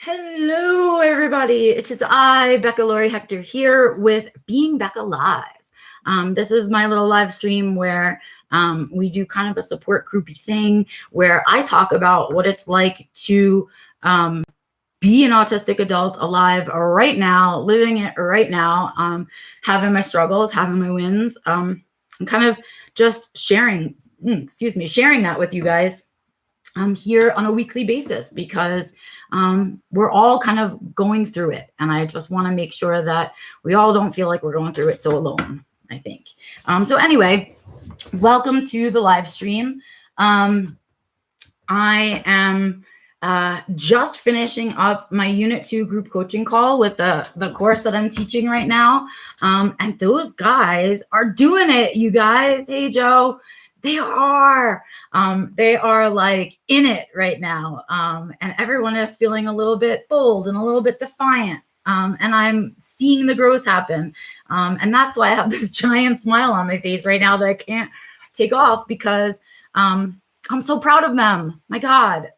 Hello, everybody. It is I, Becca Lori Hector, here with Being Becca Live. This is my little live stream where we do kind of a support groupy thing where I talk about what it's like to be an autistic adult alive right now, living it right now, having my struggles, having my wins, and kind of just sharing that with you guys here on a weekly basis because we're all kind of going through it. And I just want to make sure that we all don't feel like we're going through it so alone, I think. So anyway, welcome to the live stream. I am just finishing up my Unit 2 group coaching call with the course that I'm teaching right now. And those guys are doing it, you guys. Hey, Joe. They are like in it right now. And everyone is feeling a little bit bold and a little bit defiant. And I'm seeing the growth happen. And that's why I have this giant smile on my face right now that I can't take off because I'm so proud of them. My God,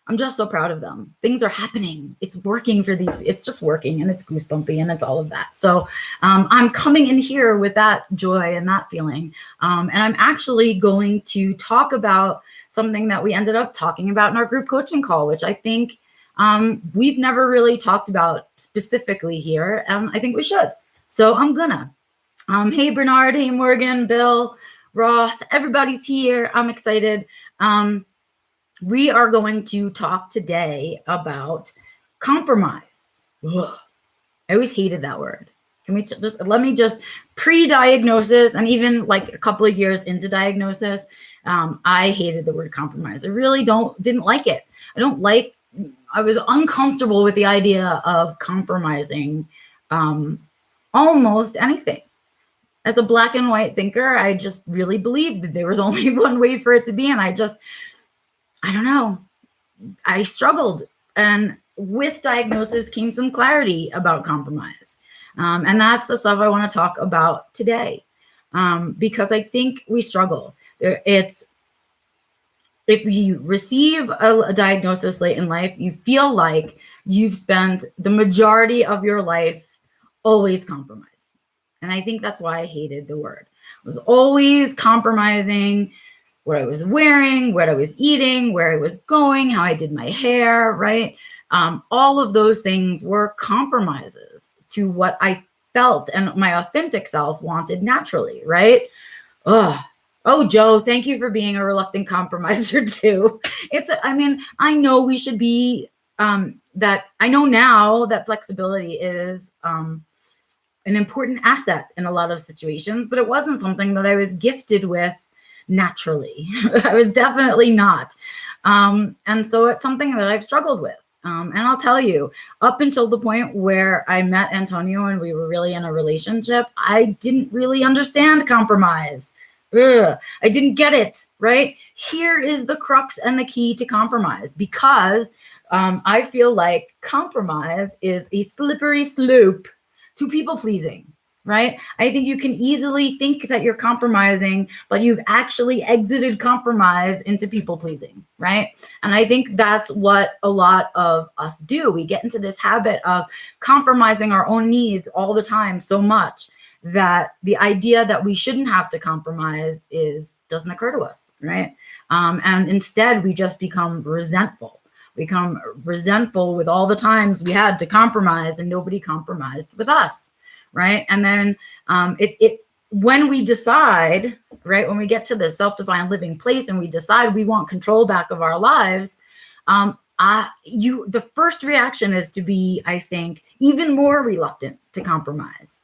I'm just so proud of them. Things are happening. It's working for these. It's just working and it's goosebumpy and it's all of that. So I'm coming in here with that joy and that feeling. And I'm actually going to talk about something that we ended up talking about in our group coaching call, which I think we've never really talked about specifically here. And I think we should. So I'm gonna. Hey, Bernard. Hey, Morgan, Bill, Ross. Everybody's here. I'm excited. We are going to talk today about compromise. Ugh. I always hated that word. Can we let me just pre-diagnosis and even like a couple of years into diagnosis, I hated the word compromise. I really didn't like it. I was uncomfortable with the idea of compromising almost anything. As a black and white thinker, I just really believed that there was only one way for it to be. And I don't know. I struggled. And with diagnosis came some clarity about compromise. And that's the stuff I want to talk about today. Because I think we struggle. If you receive a diagnosis late in life, you feel like you've spent the majority of your life always compromising. And I think that's why I hated the word. I was always compromising what I was wearing, what I was eating, where I was going, how I did my hair, right? All of those things were compromises to what I felt and my authentic self wanted naturally, right? Oh, Joe, thank you for being a reluctant compromiser too. I know we should be, I know now that flexibility is an important asset in a lot of situations, but it wasn't something that I was gifted with naturally. I was definitely not. And so it's something that I've struggled with. And I'll tell you, up until the point where I met Antonio and we were really in a relationship, I didn't really understand compromise. I didn't get it, right? Here is the crux and the key to compromise, because I feel like compromise is a slippery slope to people pleasing. Right? I think you can easily think that you're compromising, but you've actually exited compromise into people pleasing, right? And I think that's what a lot of us do. We get into this habit of compromising our own needs all the time so much that the idea that we shouldn't have to compromise doesn't occur to us, right? And instead, we just become resentful. We become resentful with all the times we had to compromise and nobody compromised with us. Right. And then when we decide, right, when we get to the self-defined living place and we decide we want control back of our lives, the first reaction is to be, I think, even more reluctant to compromise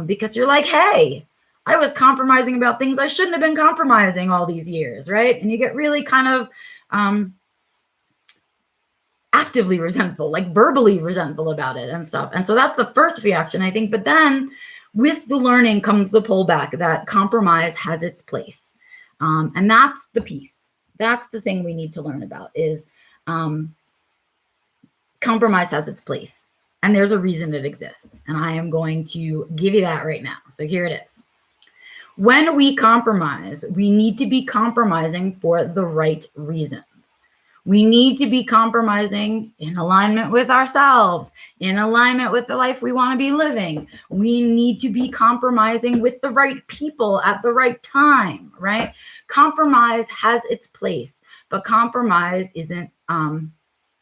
because you're like, hey, I was compromising about things I shouldn't have been compromising all these years. Right. And you get really kind of actively resentful, like verbally resentful about it and stuff. And so that's the first reaction, I think. But then with the learning comes the pullback that compromise has its place. And that's the piece. That's the thing we need to learn about is compromise has its place. And there's a reason it exists. And I am going to give you that right now. So here it is. When we compromise, we need to be compromising for the right reasons. We need to be compromising in alignment with ourselves, in alignment with the life we want to be living. We need to be compromising with the right people at the right time, right? Compromise has its place, but compromise isn't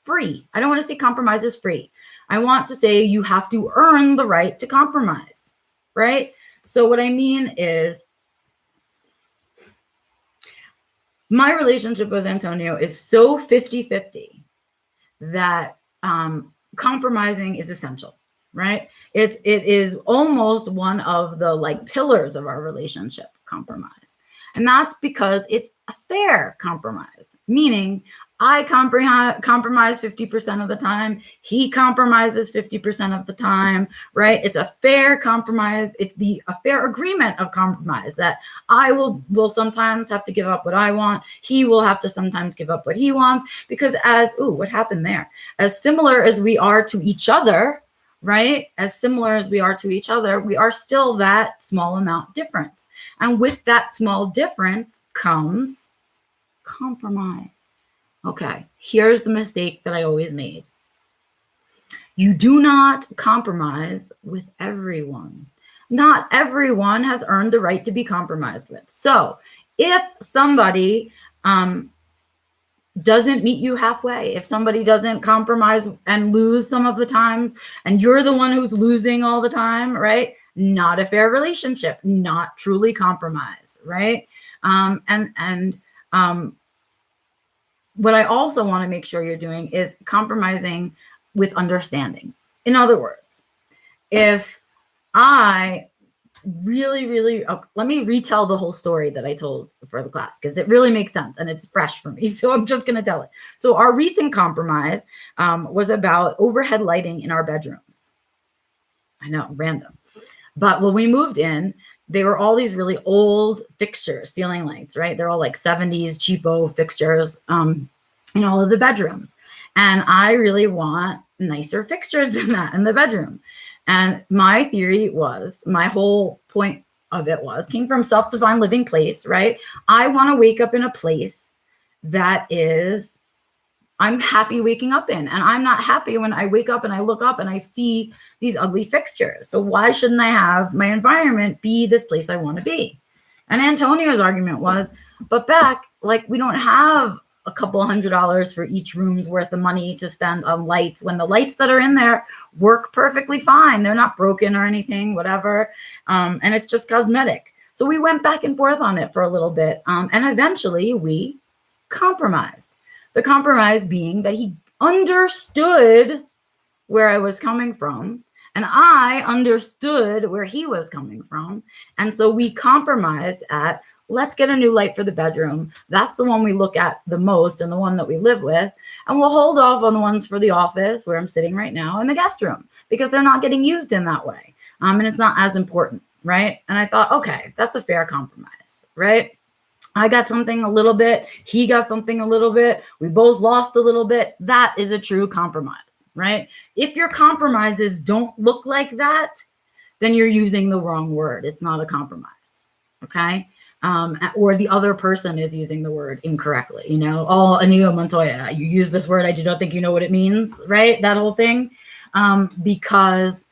free. I don't want to say compromise is free. I want to say you have to earn the right to compromise, right? So what I mean is, my relationship with Antonio is so 50-50 that compromising is essential, right? It is almost one of the like pillars of our relationship, compromise. And that's because it's a fair compromise, meaning I compromise 50% of the time. He compromises 50% of the time, right? It's a fair compromise. It's a fair agreement of compromise that I will sometimes have to give up what I want. He will have to sometimes give up what he wants, because what happened there? As similar as we are to each other, right? As similar as we are to each other, we are still that small amount difference. And with that small difference comes compromise. Okay, here's the mistake that I always made. You do not compromise with everyone. Not everyone has earned the right to be compromised with. So if somebody doesn't meet you halfway, if somebody doesn't compromise and lose some of the times, and you're the one who's losing all the time, right? Not a fair relationship, not truly compromise, right? What I also want to make sure you're doing is compromising with understanding. In other words, if I really, let me retell the whole story that I told for the class, because it really makes sense and it's fresh for me. So I'm just going to tell it. So our recent compromise was about overhead lighting in our bedrooms. I know, random. But when we moved in, they were all these really old fixtures, ceiling lights, right? They're all like 70s cheapo fixtures in all of the bedrooms. And I really want nicer fixtures than that in the bedroom. And my theory was, my whole point of it came from self-defined living place, right? I want to wake up in a place that is, I'm happy waking up in. And I'm not happy when I wake up and I look up and I see these ugly fixtures. So why shouldn't I have my environment be this place I want to be? And Antonio's argument was, but Beck, like, we don't have a couple $100 for each room's worth of money to spend on lights when the lights that are in there work perfectly fine. They're not broken or anything, whatever. And it's just cosmetic. So we went back and forth on it for a little bit. And eventually we compromised. The compromise being that he understood where I was coming from, and I understood where he was coming from. And so we compromised at, let's get a new light for the bedroom. That's the one we look at the most and the one that we live with. And we'll hold off on the ones for the office where I'm sitting right now and the guest room, because they're not getting used in that way. And it's not as important, right? And I thought, okay, that's a fair compromise, right? I got something a little bit. He got something a little bit. We both lost a little bit. That is a true compromise, right? If your compromises don't look like that, then you're using the wrong word. It's not a compromise, okay? Or the other person is using the word incorrectly. Inigo Montoya, you use this word, I do not think you know what it means, right? That whole thing. Because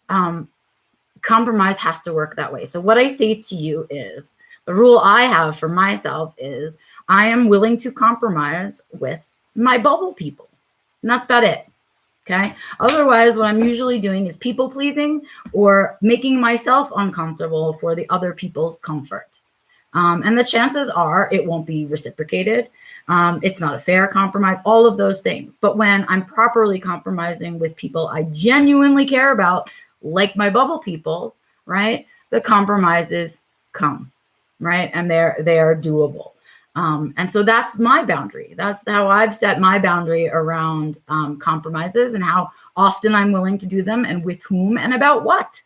compromise has to work that way. So what I say to you is, the rule I have for myself is, I am willing to compromise with my bubble people. And that's about it. Okay. Otherwise, what I'm usually doing is people pleasing or making myself uncomfortable for the other people's comfort. And the chances are it won't be reciprocated. It's not a fair compromise, all of those things. But when I'm properly compromising with people I genuinely care about, like my bubble people, right, the compromises come, right? And they are doable. And so that's my boundary. That's how I've set my boundary around compromises, and how often I'm willing to do them, and with whom and about what.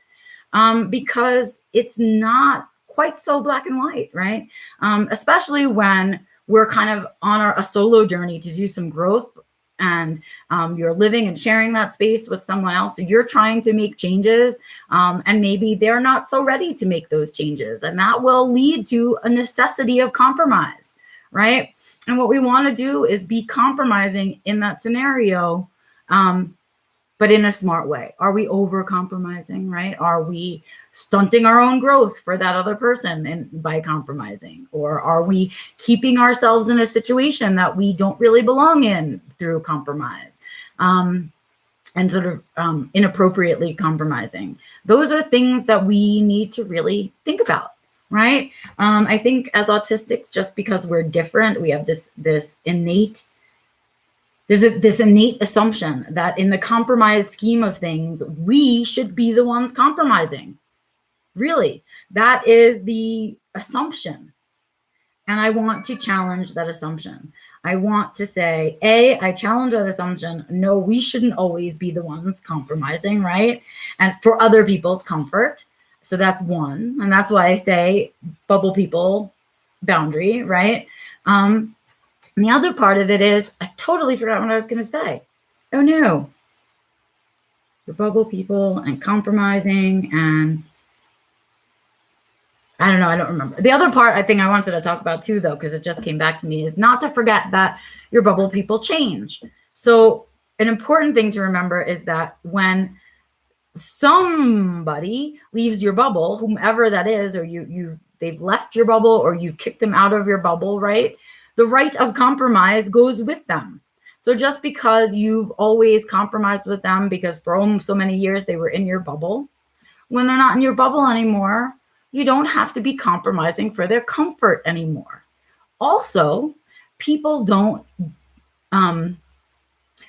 Because it's not quite so black and white, right? Especially when we're kind of on a solo journey to do some growth, and you're living and sharing that space with someone else. So you're trying to make changes, and maybe they're not so ready to make those changes. And that will lead to a necessity of compromise, right? And what we want to do is be compromising in that scenario, but in a smart way. Are we over compromising, right? Are we stunting our own growth for that other person and by compromising? Or are we keeping ourselves in a situation that we don't really belong in through compromise? And sort of inappropriately compromising. Those are things that we need to really think about, right? I think as autistics, just because we're different, we have this innate, this innate assumption that in the compromise scheme of things, we should be the ones compromising. Really, that is the assumption. And I want to challenge that assumption. I want to say, I challenge that assumption. No, we shouldn't always be the ones compromising, right? And for other people's comfort. So that's one. And that's why I say bubble people boundary, right? And the other part of it is, I totally forgot what I was going to say. Oh no. For bubble people and compromising and I don't know. I don't remember. The other part I think I wanted to talk about too, though, because it just came back to me, is not to forget that your bubble people change. So an important thing to remember is that when somebody leaves your bubble, whomever that is, or they've left your bubble or you've kicked them out of your bubble, right? The right of compromise goes with them. So just because you've always compromised with them because for so many years they were in your bubble, when they're not in your bubble anymore, you don't have to be compromising for their comfort anymore. Also, people don't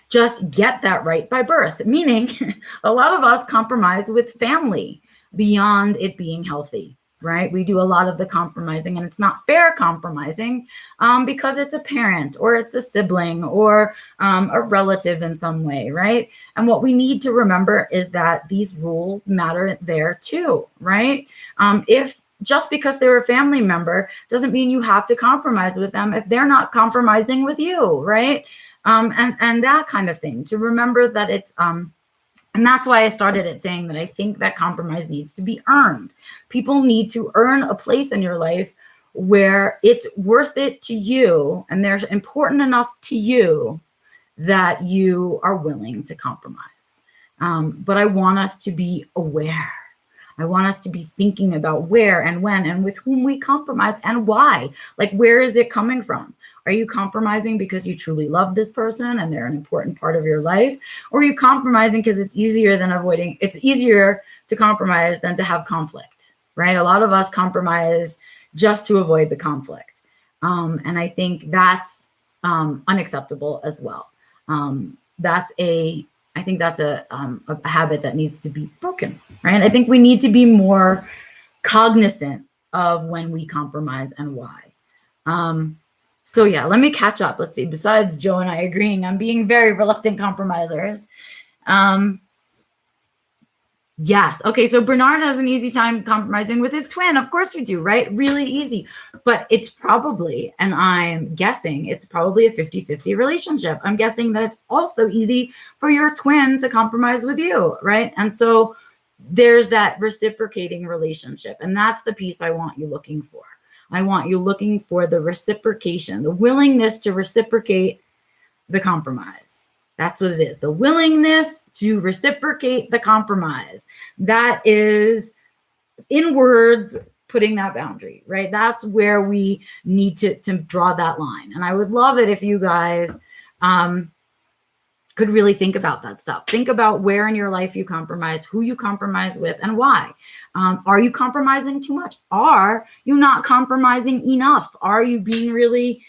just get that right by birth, meaning a lot of us compromise with family beyond it being healthy, right? We do a lot of the compromising, and it's not fair compromising because it's a parent or it's a sibling or a relative in some way, right? And what we need to remember is that these rules matter there too, right? If just because they're a family member doesn't mean you have to compromise with them if they're not compromising with you, right? And that kind of thing, to remember that it's and that's why I started it saying that I think that compromise needs to be earned. People need to earn a place in your life where it's worth it to you and they're important enough to you that you are willing to compromise. But I want us to be aware. I want us to be thinking about where and when and with whom we compromise and why. Like, where is it coming from? Are you compromising because you truly love this person and they're an important part of your life? Or are you compromising because it's easier to compromise than to have conflict, right? A lot of us compromise just to avoid the conflict. And I think that's unacceptable as well. I think that's a habit that needs to be broken, right? I think we need to be more cognizant of when we compromise and why. So yeah, let me catch up. Let's see. Besides Joe and I agreeing on being very reluctant compromisers. Yes. Okay. So Bernard has an easy time compromising with his twin. Of course you do, right? Really easy. But it's probably, and I'm guessing, it's probably a 50-50 relationship. I'm guessing that it's also easy for your twin to compromise with you, right? And so there's that reciprocating relationship. And that's the piece I want you looking for. I want you looking for the reciprocation, the willingness to reciprocate the compromise. That's what it is. The willingness to reciprocate the compromise. That is, in words, putting that boundary, right? That's where we need to draw that line. And I would love it if you guys could really think about that stuff. Think about where in your life you compromise, who you compromise with, and why. Are you compromising too much? Are you not compromising enough? Are you being really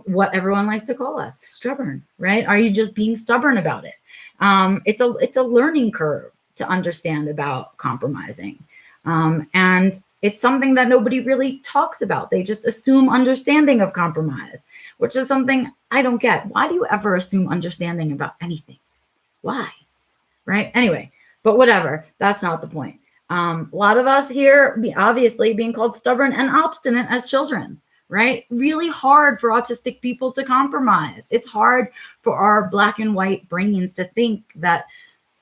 what everyone likes to call us, stubborn, right? Are you just being stubborn about it? It's a learning curve to understand about compromising. And it's something that nobody really talks about. They just assume understanding of compromise, which is something I don't get. Why do you ever assume understanding about anything? Why? Right? Anyway, but whatever. That's not the point. A lot of us here, obviously being called stubborn and obstinate as children, right? Really hard for autistic people to compromise. It's hard for our black and white brains to think that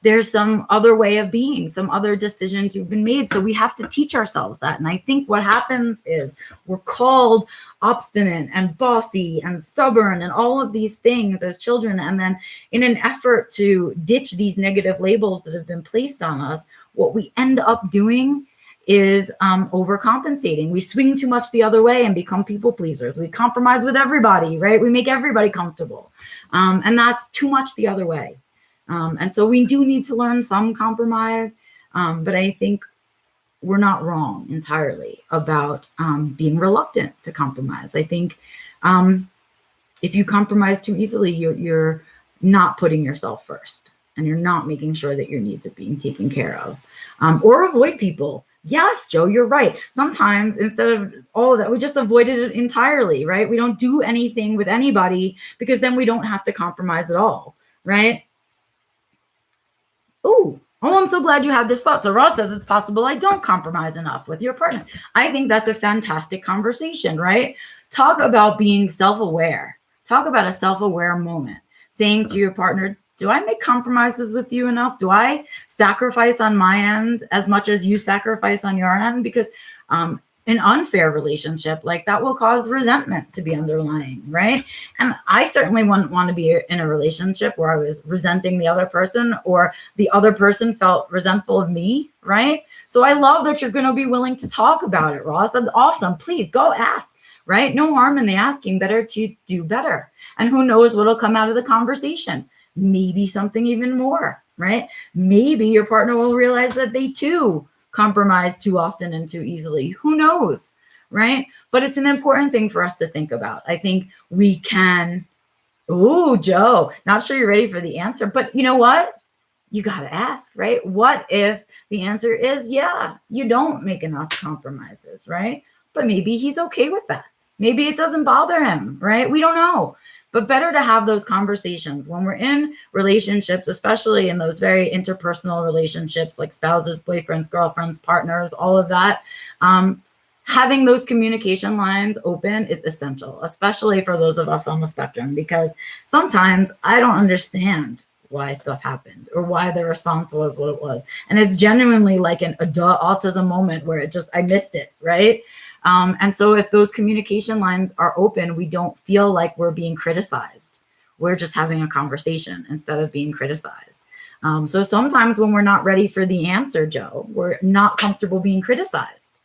there's some other way of being, some other decisions you've been made. So we have to teach ourselves that. And I think what happens is we're called obstinate and bossy and stubborn and all of these things as children. And then in an effort to ditch these negative labels that have been placed on us, what we end up doing is overcompensating. We swing too much the other way and become people pleasers. We compromise with everybody, right? We make everybody comfortable. And that's too much the other way. And so we do need to learn some compromise, but I think we're not wrong entirely about being reluctant to compromise. I think if you compromise too easily, you're not putting yourself first, and you're not making sure that your needs are being taken care of, or avoid people. Yes, Joe, you're right. Sometimes instead of all of that, we just avoided it entirely, right? We don't do anything with anybody because then we don't have to compromise at all, right? Oh, I'm so glad you had this thought. So Ross says it's possible I don't compromise enough with your partner. I think that's a fantastic conversation, right? Talk about being self-aware. Talk about a self-aware moment. Saying to your partner, do I make compromises with you enough? Do I sacrifice on my end as much as you sacrifice on your end? Because an unfair relationship like that will cause resentment to be underlying, right? And I certainly wouldn't want to be in a relationship where I was resenting the other person or the other person felt resentful of me, right? So I love that you're going to be willing to talk about it, Ross. That's awesome. Please go ask, right? No harm in the asking, better to do better. And who knows what'll come out of the conversation? Maybe something even more, right? Maybe your partner will realize that they too compromise too often and too easily. Who knows, right? But it's an important thing for us to think about. I think we can, oh, Joe, not sure you're ready for the answer, but you know what? You got to ask, right? What if the answer is, yeah, you don't make enough compromises, right? But maybe he's okay with that. Maybe it doesn't bother him, right? We don't know. But better to have those conversations when we're in relationships, especially in those very interpersonal relationships like spouses, boyfriends, girlfriends, partners, all of that. Having those communication lines open is essential, especially for those of us on the spectrum, because sometimes I don't understand why stuff happened or why the response was what it was. And it's genuinely like a autism moment where I missed it, right? And so if those communication lines are open, we don't feel like we're being criticized. We're just having a conversation instead of being criticized. So sometimes when we're not ready for the answer, Joe, we're not comfortable being criticized.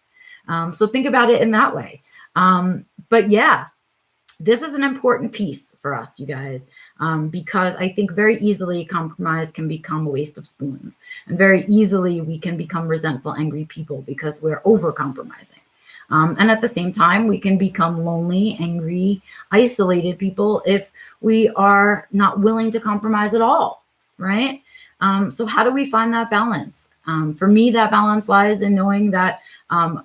So think about it in that way. But yeah, this is an important piece for us, you guys, because I think very easily compromise can become a waste of spoons. And very easily we can become resentful, angry people because we're over-compromising. And at the same time, we can become lonely, angry, isolated people if we are not willing to compromise at all, right? So how do we find that balance? For me, that balance lies in knowing that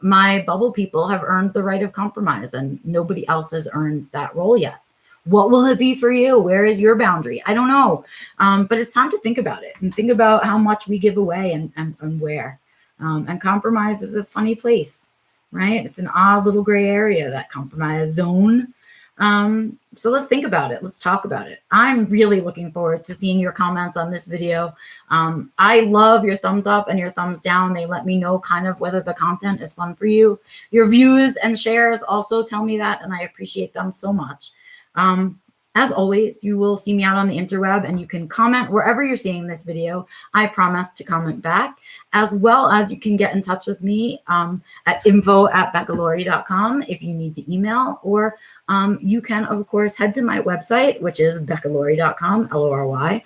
my bubble people have earned the right of compromise and nobody else has earned that role yet. What will it be for you? Where is your boundary? I don't know. But it's time to think about it and think about how much we give away and where. And compromise is a funny place. Right? It's an odd little gray area, that compromise zone. So let's think about it. Let's talk about it. I'm really looking forward to seeing your comments on this video. I love your thumbs up and your thumbs down. They let me know kind of whether the content is fun for you. Your views and shares also tell me that, and I appreciate them so much. As always, you will see me out on the interweb and you can comment wherever you're seeing this video. I promise to comment back, as well as you can get in touch with me at info@beccalaurie.com if you need to email, or you can, of course, head to my website, which is beccalaurie.com, L-O-R-Y.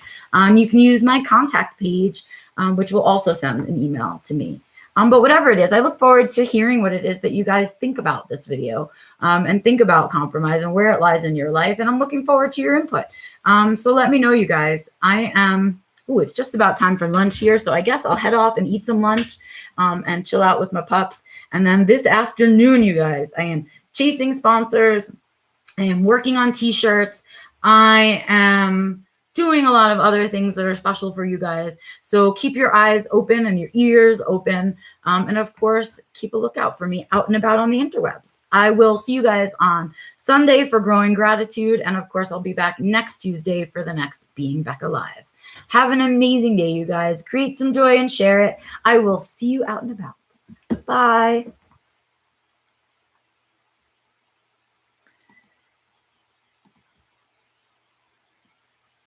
You can use my contact page, which will also send an email to me. But whatever it is, I look forward to hearing what it is that you guys think about this video and think about compromise and where it lies in your life. And I'm looking forward to your input. So let me know, you guys. It's just about time for lunch here. So I guess I'll head off and eat some lunch and chill out with my pups. And then this afternoon, you guys, I am chasing sponsors. I am working on t-shirts. I am doing a lot of other things that are special for you guys. So keep your eyes open and your ears open. And of course, keep a lookout for me out and about on the interwebs. I will see you guys on Sunday for Growing Gratitude. And of course, I'll be back next Tuesday for the next Being Becca Live. Have an amazing day, you guys. Create some joy and share it. I will see you out and about. Bye.